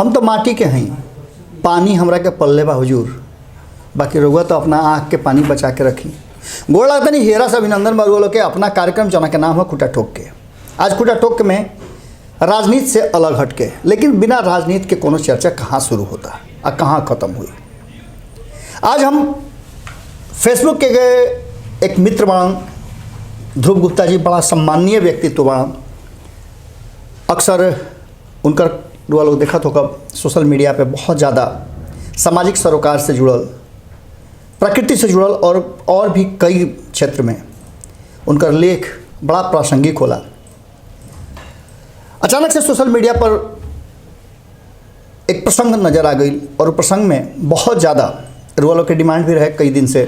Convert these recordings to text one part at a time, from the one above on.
हम तो माटी के हैं, पानी हमरा के पल्ले बा हुजूर, बाकी रउआ तो अपना आँख के पानी बचा के रखी। गोड़ लगता नहीं हेरा से अभिनंदन बरुआ लोग के अपना कार्यक्रम जना के नाम है खुटा ठोक के। आज खुटा ठोक में राजनीति से अलग हटके, लेकिन बिना राजनीति के कोनो चर्चा कहाँ शुरू होता और कहाँ ख़त्म हुई। आज हम फेसबुक के एक मित्र बाण ध्रुव गुप्ता जी, बड़ा सम्माननीय व्यक्तित्व बाण। अक्सर उनकर रुआ लोग देखा तो कब सोशल मीडिया पे बहुत ज़्यादा सामाजिक सरोकार से जुड़ल, प्रकृति से जुड़ल और भी कई क्षेत्र में उनका लेख बड़ा प्रासंगिक होला। अचानक से सोशल मीडिया पर एक प्रसंग नज़र आ गई और प्रसंग में बहुत ज़्यादा रुआ लोग की डिमांड भी रहे कई दिन से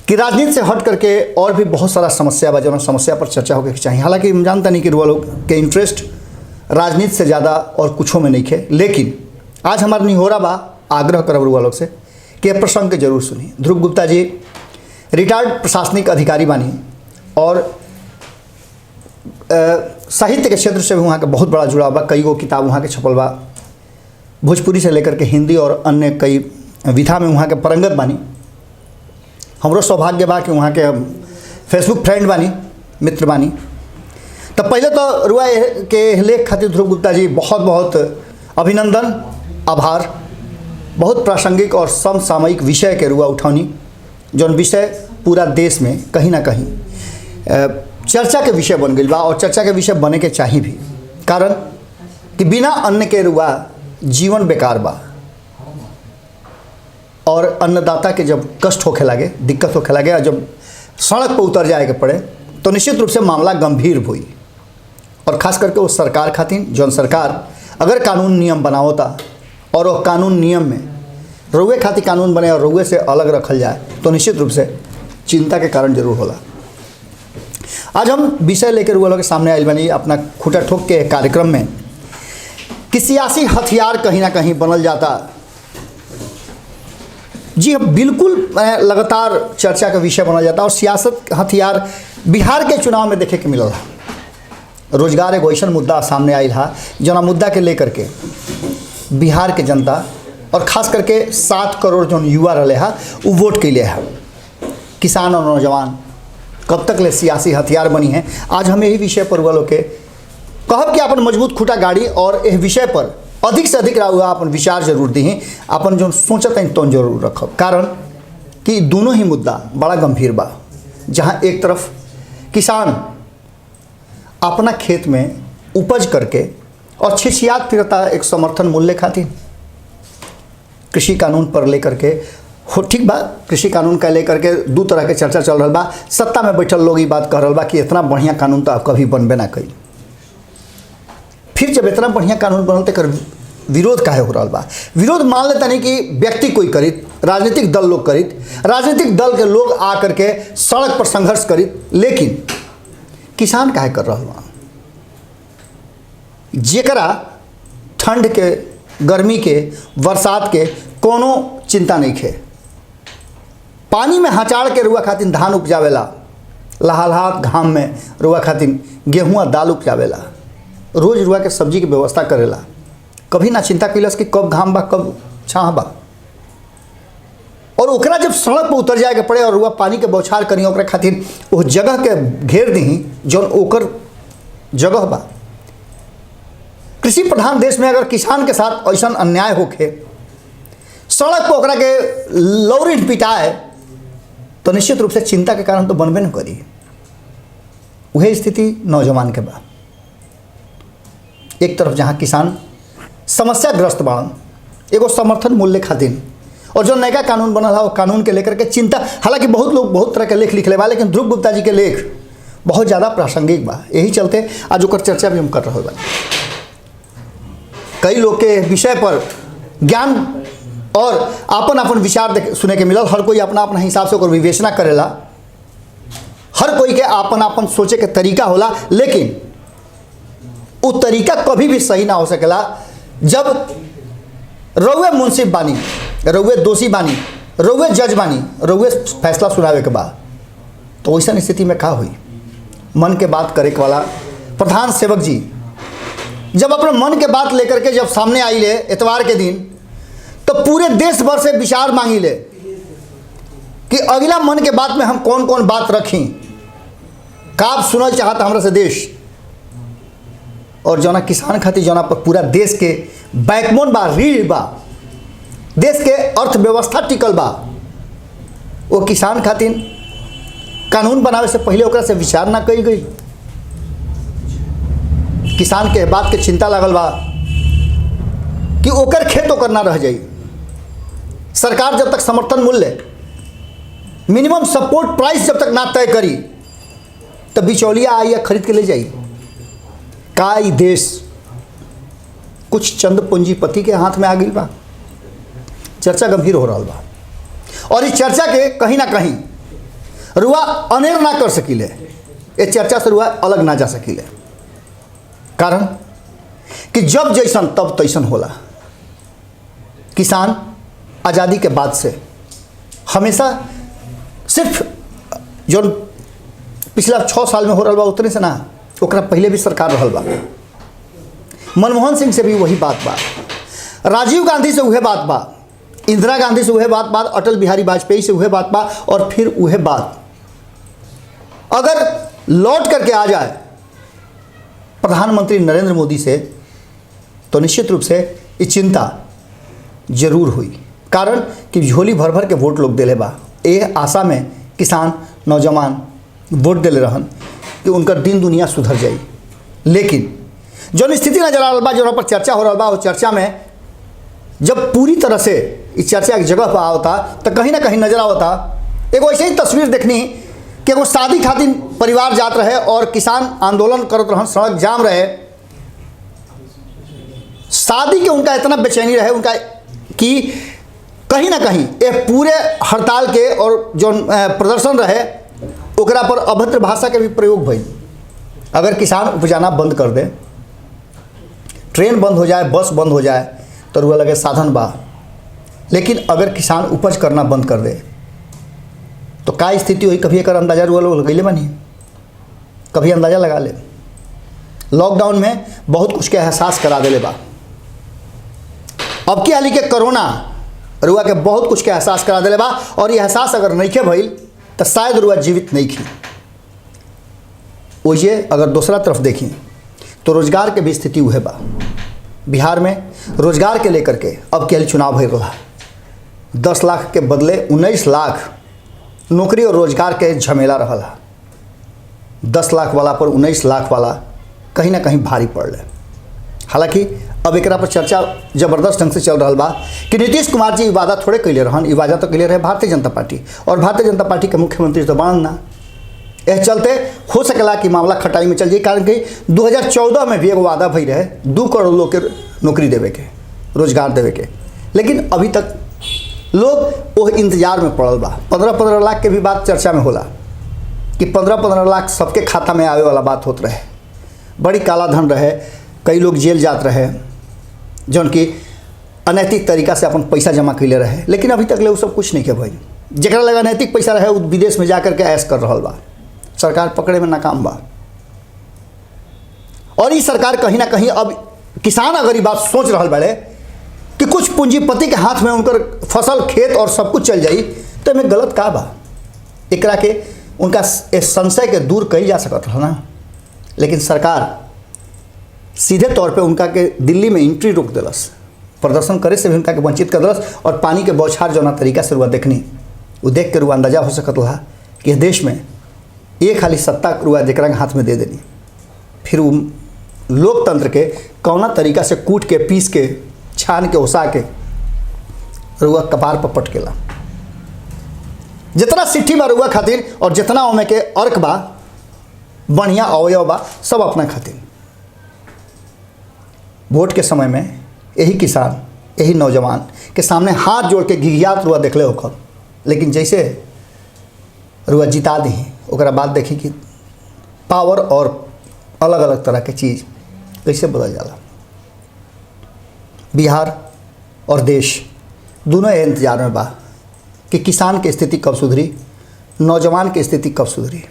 कि राजनीति से हट करके और भी बहुत सारा समस्या बा, जो समस्या पर चर्चा होकर चाहिए। हालांकि हम जानता नहीं कि रुआ लोग के इंटरेस्ट राजनीति से ज़्यादा और कुछों में नहीं खे, लेकिन आज हमारा निहोरा बा, आग्रह करब रुआ लोग से कि यह प्रसंग के जरूर सुनी। ध्रुव गुप्ता जी रिटायर्ड प्रशासनिक अधिकारी बानी और साहित्य के क्षेत्र से भी वहाँ के बहुत बड़ा जुड़ाव बा। कई गो किताब वहाँ के छपल बा, भोजपुरी से लेकर के हिंदी और अन्य कई विधा में वहाँ के परंगत बानी। हमरो सौभाग्य बा कि वहाँ के फेसबुक फ्रेंड बानी, मित्र बानी। तब पहले तो रुआ के लेख खातिर ध्रुव गुप्ता जी बहुत बहुत अभिनंदन, आभार। बहुत प्रासंगिक और समसामयिक विषय के रुआ उठौनी, जौन विषय पूरा देश में कहीं ना कहीं चर्चा के विषय बन गई बा और चर्चा के विषय बने के चाहिए भी। कारण कि बिना अन्न के रुआ जीवन बेकार बा और अन्नदाता के जब कष्ट होखे लगे, दिक्कत होखे लगे और जब सड़क पर उतर जाए के पड़े तो निश्चित रूप से मामला गंभीर हुई। और ख़ास करके उस सरकार खातिर जौन सरकार अगर कानून नियम बनावता और वो कानून नियम में रउए खातिर कानून बने और रउए से अलग रखल जाए तो निश्चित रूप से चिंता के कारण जरूर होला। आज हम विषय लेकर रुआ लोग के सामने आइल बनी अपना खुटा ठोक के कार्यक्रम में कि सियासी हथियार कहीं ना कहीं बनल जाता। जी हाँ, बिल्कुल लगातार चर्चा का विषय बनल जाता और सियासत हथियार बिहार के चुनाव में देखे के मिलल है। रोजगार एगो ऐसा मुद्दा सामने आयल है जना मुद्दा के लेकर के बिहार के जनता और ख़ास करके 7 करोड़ जो युवा रहे है वो वोट के लिए है। किसान और नौजवान कब तक ले सियासी हथियार बनी है। आज हम यही विषय पर हुआ लोग के कहब कि अपन मजबूत खूटा गाड़ी और यह विषय पर अधिक से अधिक हुआ अपन विचार जरूर दी, अपन जो सोचत हैं तो जरूर रखब। कारण कि दोनों ही मुद्दा बड़ा गंभीर बा, जहाँ एक तरफ किसान अपना खेत में उपज करके और छिछियात फिरता एक समर्थन मूल्य खातिर कृषि कानून पर लेकर के हो। ठीक बा, कृषि कानून का लेकर के दो तरह के चर्चा चल रहा बा। सत्ता में बैठल लोग ये बात कह रहा बा कि इतना बढ़िया कानून तो कभी बनबे ना कई। फिर जब इतना बढ़िया कानून बनल तो विरोध काहे हो रहा बा। विरोध मान लेता नहीं कि व्यक्ति कोई करित, राजनीतिक दल लोग करित, राजनीतिक दल के लोग आ करके सड़क पर संघर्ष करित, लेकिन किसान काहे कर रहा बा। जेकरा ठंड के, गर्मी के, बरसात के कोनो चिंता नहीं खे, पानी में हचाड़ के रुआ खातिर धान उपजावेला, लहालहात घाम में रुआ खातिर गेहूँ दाल उपजावेला, रोज रुआ के सब्जी की व्यवस्था करेला, कभी ना चिंता कैलस कि कब घाम बा कब छाह बा। और ओकरा जब सड़क पर उतर जाए के पड़े और रुआ पानी के बौछार करी, ओकरा खातिर उस जगह के घेर दी जौन ओकर जगह बा। कृषि प्रधान देश में अगर किसान के साथ ऐसा अन्याय होखे, सड़क पर ओकरा के लौरी पिटाए, तो निश्चित रूप से चिंता के कारण तो बनबे न करी। वही स्थिति नौजवान के बा। एक तरफ जहाँ किसान समस्याग्रस्त बाड़न एगो समर्थन मूल्य खातिर, और जो नया कानून बनल है वो कानून के लेकर के चिंता। हालांकि बहुत लोग बहुत तरह के लेख लिखले बा, लेकिन ध्रुव गुप्ता जी के लेख बहुत ज़्यादा प्रासंगिक बा। यही चलते आज ओकर चर्चा भी हम कर रहे बा। कई लोग के विषय पर ज्ञान और अपन अपन विचार सुने के मिलल। हर कोई अपना अपना हिसाब से ओकर विवेचना करेला, हर कोई के अपन अपन सोचे के तरीका होला, लेकिन वो तरीका कभी भी सही ना हो सकेला जब रउए मुंसिफ बानी, रउए दोषी बानी, रउए जज बानी, रउए फैसला सुनावे के बाद, तो वैसा स्थिति में का हुई। मन के बात करे वाला प्रधान सेवक जी जब अपने मन के बात लेकर के जब सामने आई ले इतवार के दिन, तो पूरे देश भर से विचार मांगी ले कि अगला मन के बात में हम कौन कौन बात रखी, का सुनल चाहता हमरा से देश। और जना किसान खातिर जना पर पूरा देश के बैकबोन बा, रीढ़ बा, देश के अर्थव्यवस्था टिकल बा, वो किसान खातिर कानून बनावे से पहले ओकरा से विचार ना कई गई। किसान के बात के चिंता लागल बा कि ओकर खेत ओकर ना रह जाई। सरकार जब तक समर्थन मूल्य मिनिमम सपोर्ट प्राइस जब तक ना तय करी, तब बिचौलिया आई या खरीद के ले जाई। का ई देश कुछ चंद पूंजीपति के हाथ में आ गई बा? चर्चा गंभीर हो रहा बा, और इस चर्चा के कहीं ना कहीं रुआ अनेर ना कर सकीले, इस चर्चा से रुआ अलग ना जा सकीले। कारण कि जब जैसन तब तैसन होला। किसान आज़ादी के बाद से हमेशा सिर्फ जो पिछला 6 साल में हो रहा बा उतने से ना, ओकरा पहले भी सरकार रहल बा। मनमोहन सिंह से भी वही बात बा, राजीव गांधी से वह बात बा, इंदिरा गांधी से वह बात बा, अटल बिहारी वाजपेयी से वह बात बा, और फिर वह बात अगर लौट करके आ जाए प्रधानमंत्री नरेंद्र मोदी से, तो निश्चित रूप से ये चिंता जरूर हुई। कारण कि झोली भर भर के वोट लोग दिले बा, ये आशा में किसान नौजवान वोट दिले रहन कि उनका दिन दुनिया सुधर जाई। लेकिन जो स्थिति नजर आ रहा बा, जो पर चर्चा हो रहा बा, उस चर्चा में जब पूरी तरह से इस चर्चा की जगह पर आवता, तो कहीं ना कहीं नजर आवता एगो ऐसे ही तस्वीर देखनी कि एगो शादी खातिर परिवार जात रहे और किसान आंदोलन करत रहन, सड़क जाम रहे। शादी के उनका इतना बेचैनी रहे उनका कि कहीं ना कहीं ये पूरे हड़ताल के और जो प्रदर्शन रहे ओकरा पर अभद्र भाषा के भी प्रयोग भइल। अगर किसान उपजाना बंद कर दे, ट्रेन बंद हो जाए, बस बंद हो जाए, तो रुआ लगे साधन बा। लेकिन अगर किसान उपज करना बंद कर दे तो का स्थिति हुई, कभी एक अंदाजा रुआ लोग लगैले बनी, कभी अंदाजा लगा ले। लॉकडाउन में बहुत कुछ के एहसास करा देले बा। अब की हाली के कोरोना रुआ के बहुत कुछ के एहसास करा देले बा, और ये एहसास अगर नहीं के भइल तो शायद रुआ जीवित नहीं खी। ओइए अगर दूसरा तरफ देखी तो रोजगार के भी स्थिति हुए बा। बिहार में रोजगार के लेकर के अब के चुनाव हो रहा, 10 लाख के बदले 19 लाख नौकरी और रोजगार के झमेला रहा। 10 लाख वाला पर 19 लाख वाला कहीं ना कहीं भारी पड़े। हालांकि अब एक पर चर्चा जबरदस्त ढंग से चल रहा बा कि नीतीश कुमार जी वादा थोड़े कैले रहन, ई वादा तो कैले रहे भारतीय जनता पार्टी, और भारतीय जनता पार्टी के मुख्यमंत्री तो बान ना। यह चलते हो सकेला कि मामला खटाई में चल जाए। कारण कि 2014 में भी एगो वादा भई रहे 2 करोड़ लोग के नौकरी देवे के, रोजगार देवे के, लेकिन अभी तक लोग वो इंतजार में पड़ल बा। 15-15 लाख के भी बात चर्चा में होला कि 15-15 लाख सबके खाता में आवे वाला बात होत रहे। बड़ी काला धन रहे, कई लोग जेल जात रहे जौन कि अनैतिक तरीका से अपन पैसा जमा कैले रहे। लेकिन अभी तक ले वो सब कुछ नहीं के भाई। जरा लगा नैतिक पैसा रहे वो विदेश में जाकर के ऐश कर रहा बा, सरकार पकड़े में नाकाम बा। और ये सरकार कहीं ना कहीं अब किसान अगर ये बात सोच रहा बड़े कि कुछ पूंजीपति के हाथ में उनकर फसल खेत और सब कुछ चल जाई, तो में गलत का बा। एकरा के उनका संशय के दूर कही जा सकत है ना। लेकिन सरकार सीधे तौर पे उनका के दिल्ली में एंट्री रोक दिलस, प्रदर्शन करे से भी उनका के वंचित कर दिलस। और पानी के बौछार जो ना तरीका से रुआ देखनी, वो देख के रुआ अंदाजा हो सकत रहा कि देश में एक खाली सत्ता रुआ जरा के हाथ में दे देनी, फिर वो लोकतंत्र के कौना तरीका से कूट के पीस के छान के उसा के रुआ कपार पर पटकेला। जितना सिट्ठी बा रुआ खातिर और जितना ओमे के अर्क बा बढ़िया अवयव बा, सब अपना खातिर। वोट के समय में यही किसान यही नौजवान के सामने हाथ जोड़ के घिघियात रुआ देखले होकर, लेकिन जैसे रुआ जिता दी ओकरा बाद देखी कि पावर और अलग अलग तरह के चीज़ कैसे बदल जाला। बिहार और देश दोनों ये इंतजार में बा कि किसान की स्थिति कब सुधरी, नौजवान की स्थिति कब सुधरी।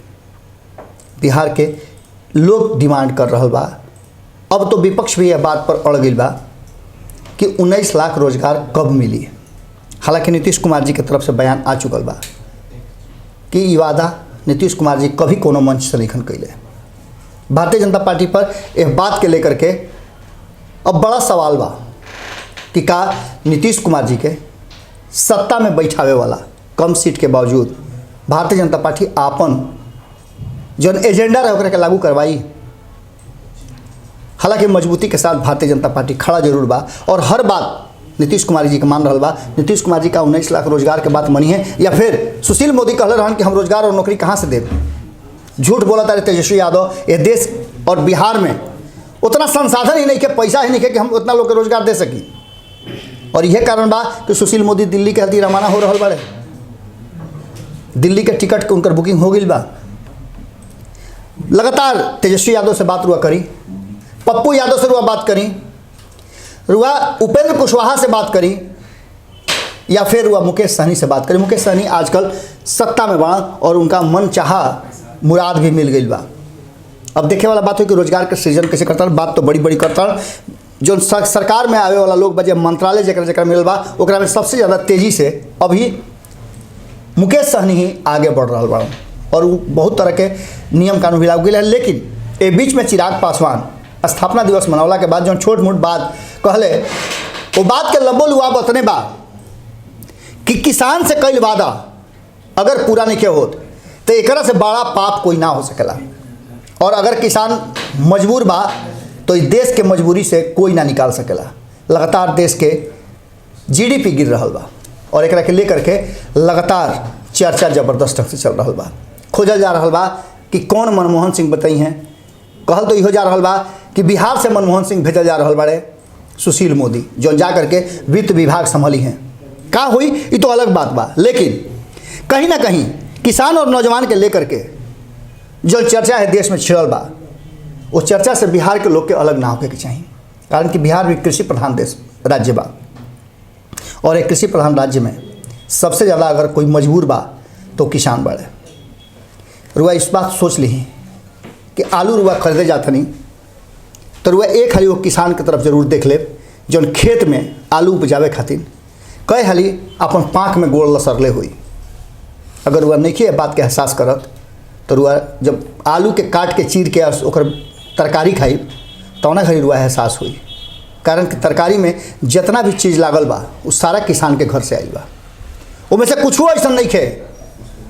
बिहार के लोग डिमांड कर रहा बा अब तो विपक्ष भी यह बात पर अड़ गई बा कि 19 लाख रोजगार कब मिली। हालांकि नीतीश कुमार जी की तरफ से बयान आ चुकल बा कि ये वादा नीतीश कुमार जी कभी कोनो मंच से नहीं कैले। भारतीय जनता पार्टी पर यह बात के लेकर के अब बड़ा सवाल बा कि का नीतीश कुमार जी के सत्ता में बैठावे वाला कम सीट के बावजूद भारतीय जनता पार्टी आपन जो एजेंडा रहे के लागू करवाई। हालांकि मजबूती के साथ भारतीय जनता पार्टी खड़ा जरूर बा और हर बात नीतीश कुमार जी के मान रहा बा। नीतीश कुमार जी का 19 लाख रोजगार के बात मनी है या फिर सुशील मोदी कहले रहन कि हम रोजगार और नौकरी कहाँ से दें। झूठ बोला था तेजस्वी यादव। ये देश और बिहार में उतना संसाधन ही नहीं के, पैसा ही नहीं के कि हम उतना लोग के रोजगार दे सकी। और यह कारण बा कि सुशील मोदी दिल्ली के हल्दी रवाना हो रहा बड़े। दिल्ली के टिकट के उनकर बुकिंग हो गई बा। लगातार तेजस्वी यादव से बात रुआ करी, पप्पू यादव से रुआ बात करी, रुआ उपेंद्र कुशवाहा से बात करी या फिर रुआ मुकेश सहनी से बात करी। मुकेश सहनी आजकल सत्ता में बड़ा और उनका मन चाहा मुराद भी मिल गई बा। अब देखे वाला बात हो कि रोजगार के सृजन कैसे करता है। बात तो बड़ी बड़ी करता है। जो सरकार में आवे वाला लोग बजे मंत्रालय जरा मिल बा ओकरा में सबसे ज़्यादा तेजी से अभी मुकेश सहनी ही आगे बढ़ रहा बा और वो बहुत तरह के नियम कानून भी लागू है। लेकिन ए बीच में चिराग पासवान स्थापना दिवस मनावला के बाद जो छोट मोट बात कहले वो बात के लब्बो लुआब उतने बा कि किसान से कई वादा अगर पूरा नहीं किया होत तो एकरा से बड़ा पाप कोई ना हो सकेला। और अगर किसान मजबूर बा तो इस देश के मजबूरी से कोई ना निकाल सकेला। लगातार देश के जीडीपी गिर रहा बा और एकरा के लेकर के लगातार चर्चा जबरदस्त ढंग से चल रहा बा। खोजल जा रहा बा कि कौन मनमोहन सिंह बताई हैं। कहल तो इहो जा रहा बा कि बिहार से मनमोहन सिंह भेजल जा रहा बड़े सुशील मोदी जो जा करके वित्त विभाग संभाली हैं। का हुई ये तो अलग बात बा। लेकिन कहीं ना कहीं किसान और नौजवान के लेकर के जो चर्चा है देश में छिड़ल बा वो चर्चा से बिहार के लोग के अलग ना होके चाहिए। कारण कि बिहार भी कृषि प्रधान देश राज्य बा और एक कृषि प्रधान राज्य में सबसे ज़्यादा अगर कोई मजबूर बा तो किसान बाड़े। रुआ इस बात सोच ली कि आलू रुआ खरीदे जाता नहीं तो रुआ एक हाली वो किसान की तरफ जरूर देख ले जो खेत में आलू उपजावे खातिर कई हाली अपन पाँख में गोड़ लसरले हुई। अगर रुआ नहीं ये बात के एहसास करत तो रुआ जब आलू के काट के चीर के ओकर तरकारी खाई तो ना खरी रुआ एहसास हुई। कारण कि तरकारी में जितना भी चीज़ लागल बा वो सारा किसान के घर से आई बा। उनमें से कुछ ऐसा नहीं खे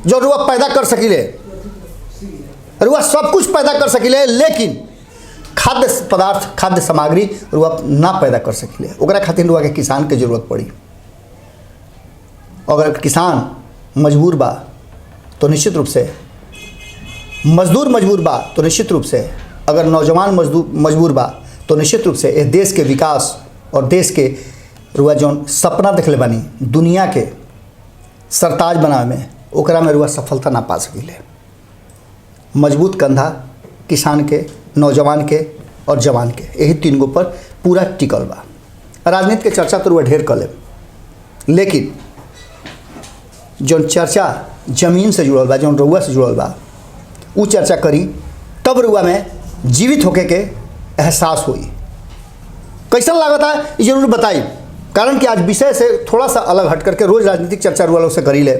जो रुआ पैदा कर सकिले। रुआ सब कुछ पैदा कर सकिले लेकिन खाद्य पदार्थ खाद्य सामग्री रुआ ना पैदा कर सकिले। ओकरा खातिर रुआ के किसान के जरूरत पड़ी। अगर किसान मजबूर बा तो निश्चित रूप से मजदूर मजबूर बा तो निश्चित रूप से अगर नौजवान मजबूर बा तो निश्चित रूप से इस देश के विकास और देश के रुआ जौन सपना देखले बानी दुनिया के सरताज बनावे में ओकरा में रुआ सफलता ना पा सकिले। मजबूत कंधा किसान के, नौजवान के और जवान के यही तीन गो पर पूरा टिकल बा। राजनीति के चर्चा तो रुआ ढेर कर ले लेकिन जौन चर्चा जमीन से जुड़ल बा जौन रुआ से जुड़ल बा वो चर्चा करी तब रुआ में जीवित होके के एहसास हुई। कैसा लागत है ये जरूर बताई। कारण कि आज विषय से थोड़ा सा अलग हट करके रोज़ राजनीतिक चर्चा रुआ लोग से करी ले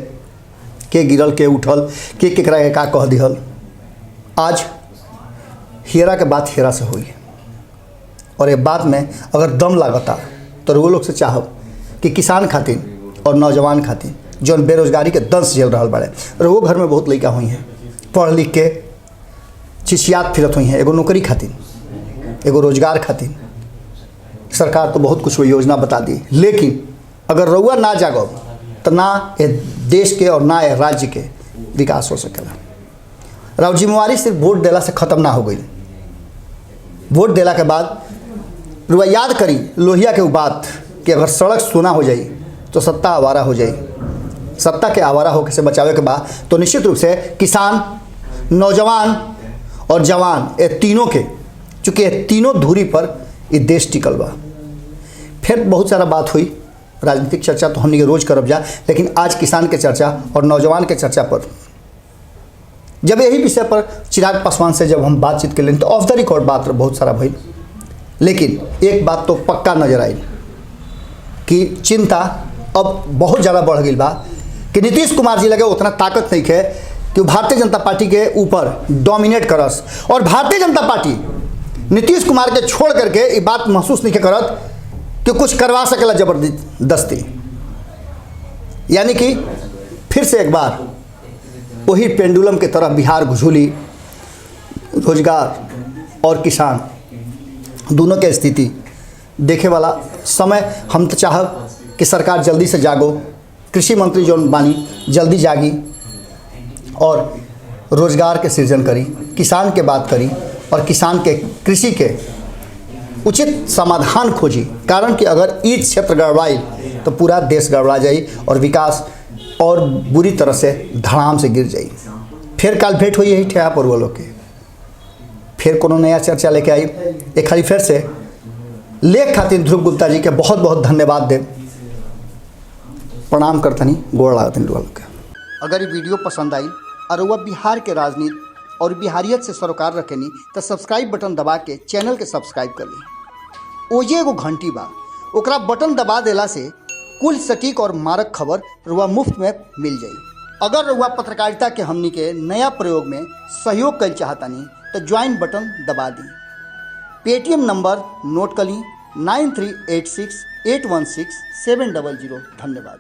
के गिरल के उठल के केकरा के का कह दिहल। आज हेरा के बात हेरा से हुई और ये बात में अगर दम लागता तो रुआ लोग से चाहब कि किसान खातिर और नौजवान खातिर जो बेरोजगारी के दंश झेल रहा बड़े वो घर में बहुत लड़का हुई हैं पढ़ लिख के चिचियात फिरत हुई हैं एगो नौकरी खातिर एगो रोजगार खातिर। सरकार तो बहुत कुछ योजना बता दी लेकिन अगर रउआ ना जागब तो ना ये देश के और ना ये राज्य के विकास हो सकेला। राव जिम्मेवारी सिर्फ वोट देला से ख़त्म ना हो गई। वोट देला के बाद रुआ याद करी लोहिया के बात कि अगर सड़क सोना हो जाई तो सत्ता आवारा हो जाई। सत्ता के आवारा होकर से बचावे के बाद तो निश्चित रूप से किसान, नौजवान और जवान ये तीनों के चूँकि ये तीनों धुरी पर ये देश टिकल बा। फिर बहुत सारा बात हुई राजनीतिक चर्चा तो हमने रोज़ करब जा लेकिन आज किसान के चर्चा और नौजवान के चर्चा पर जब यही विषय पर चिराग पासवान से जब हम बातचीत कर लें तो ऑफ द रिकॉर्ड बात बहुत सारा भई लेकिन एक बात तो पक्का नजर आई कि चिंता अब बहुत ज़्यादा बढ़ गई बा कि नीतीश कुमार जी लगे उतना ताकत नहीं है कि भारतीय जनता पार्टी के ऊपर डोमिनेट करस। और भारतीय जनता पार्टी नीतीश कुमार के छोड़ करके ये बात महसूस नहीं करत कि कुछ करवा सकेला जबरदस्ती। यानी कि फिर से एक बार वही पेंडुलम के तरह बिहार घुझुली, रोजगार और किसान दोनों के स्थिति देखे वाला समय। हम तो चाहब कि सरकार जल्दी से जागो, कृषि मंत्री जौन बानी जल्दी जागी और रोजगार के सृजन करी, किसान के बात करी और किसान के कृषि के उचित समाधान खोजी। कारण कि अगर ई क्षेत्र गड़बड़ाई तो पूरा देश गड़बड़ा जाई और विकास और बुरी तरह से धड़ाम से गिर जाई। फिर काल भेंट हुई यही ठेहा पर लोग के, फिर कोनो नया चर्चा लेके आई। एक खाली फिर से लेख खातिर ध्रुव गुप्ता जी के बहुत बहुत धन्यवाद दे, प्रणाम करतनी, गोड़ लागतनी लोग के। अगर ये वीडियो पसंद आई और वह बिहार के राजनीति और बिहारियत से सरोकार रखेनी तो सब्सक्राइब बटन दबा के चैनल के सब्सक्राइब कर ली। ओजे एगो घंटी बा, ओकरा बटन दबा देला से कुल सटीक और मारक खबर रुआ मुफ्त में मिल जाई। अगर रुआ पत्रकारिता के हमनी के नया प्रयोग में सहयोग कर चाहतानी तो ज्वाइन बटन दबा दी। पेटीएम नंबर नोट कर ली 9386816700। धन्यवाद।